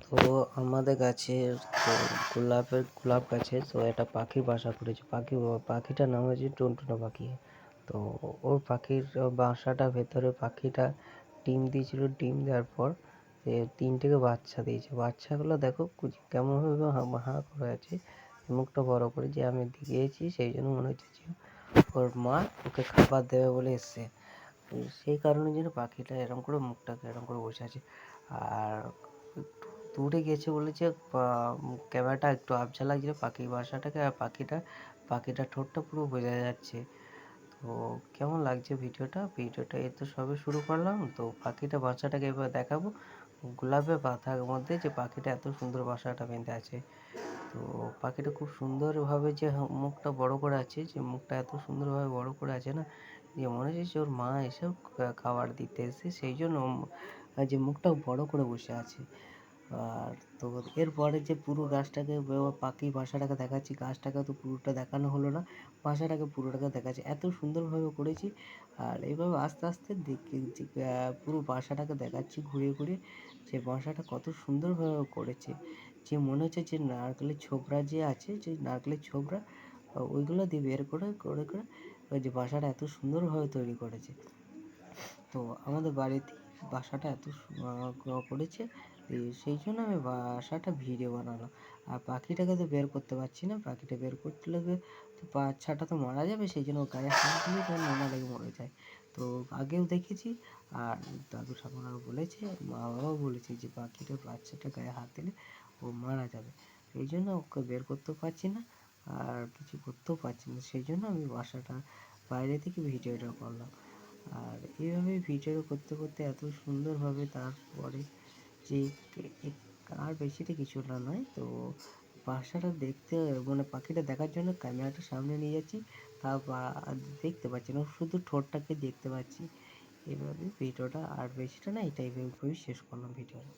তো আমাদের গাছের তো গোলাপ গাছে তো একটা পাখি বাসা করেছে। পাখিটার নাম হচ্ছে টুনটুনা পাখি। তো ওর পাখির বাসাটা ভেতরে পাখিটা ডিম দিয়েছিল। ডিম দেওয়ার পর 3 থেকে বাচ্চা দিয়েছে। বাচ্চাগুলো দেখো কেমনভাবে হা করে আছে, মুখটা বড় করে, যে আমি দিয়েছি সেই জন্য মনে হচ্ছে যে ওর মা ওকে খাবার দেবে বলে এসছে। সেই কারণে যেন পাখিটা এরকম করে মুখটাকে এরকম করে বসে আছে। আর দূরে গেছে বলেছে, ক্যামেরাটা একটু আবছা লাগছিল পাখির বাসাটাকে, আর পাখিটার ঠোঁটটা পুরো বোঝা যাচ্ছে। তো কেমন লাগছে ভিডিওটা এই তো সবে শুরু করলাম। তো পাখিটা বাসাটাকে এবার দেখাবো গোলাপের পাতার মধ্যে, যে পাখিটা এত সুন্দর বাসাটা বেঁধে আছে। তো পাখিটা খুব সুন্দরভাবে যে মুখটা বড় করে আছে, যে মুখটা এত সুন্দরভাবে বড় করে আছে না, যে মনে হচ্ছে ওর মা এসেও খাবার দিতে এসেছে, সেই জন্য যে মুখটা বড় করে বসে আছে। আর তো এরপরে যে পুরো গাছটাকে পাখি বাসাটাকে দেখাচ্ছি, গাছটাকে তো পুরোটা দেখানো হলো না, বাসাটাকে পুরোটাকে দেখাচ্ছি, এত সুন্দরভাবে করেছি। আর এইভাবে আস্তে আস্তে দেখি পুরো বাসাটাকে দেখাচ্ছি ঘুরিয়ে ঘুরিয়ে, যে বাসাটা কত সুন্দরভাবে করেছে, যে মনে হচ্ছে যে নারকেলের ছোবড়া যে আছে, যে নারকেলের ছোবড়া ওইগুলো দিয়ে বের করে করে করে ওই যে বাসাটা এত সুন্দরভাবে তৈরি করেছে। তো আমাদের বাড়িতে বাসাটা এত করেছে, সেই জন্য আমি বাসাটা ভিডিও বানালাম। আর পাখিটাকে তো বের করতে পারছি না, পাখিটা বের করতে লাগবে তো বাচ্চাটা তো মারা যাবে, সেই জন্য গায়ে হাত দিলে তো নোনা লেগে মরে যায়। তো আগেও দেখেছি, আর দাদু ঠাকুমারা বলেছে, মা বাবাও বলেছে যে পাখিটার বাচ্চাটা গায়ে হাত দিলে ও মারা যাবে। সেই জন্য ওকে বের করতেও পারছি না, আর কিছু করতেও পারছি না, সেই জন্য আমি বাসাটা বাইরে থেকে ভিডিওটা করলাম। আর এইভাবে ভিডিও করতে করতে এত সুন্দরভাবে, তারপরে যে আর বেশিটা কিছু না নয়, তো বাসাটা দেখতে মানে পাখিটা দেখার জন্য ক্যামেরাটা সামনে নিয়ে যাচ্ছি, তা দেখতে পাচ্ছি না, শুধু ঠোঁটটাকে দেখতে পাচ্ছি। এইভাবে ভিডিওটা, আর বেশিটা না, এটাই ভেবে শেষ করলাম ভিডিওটা।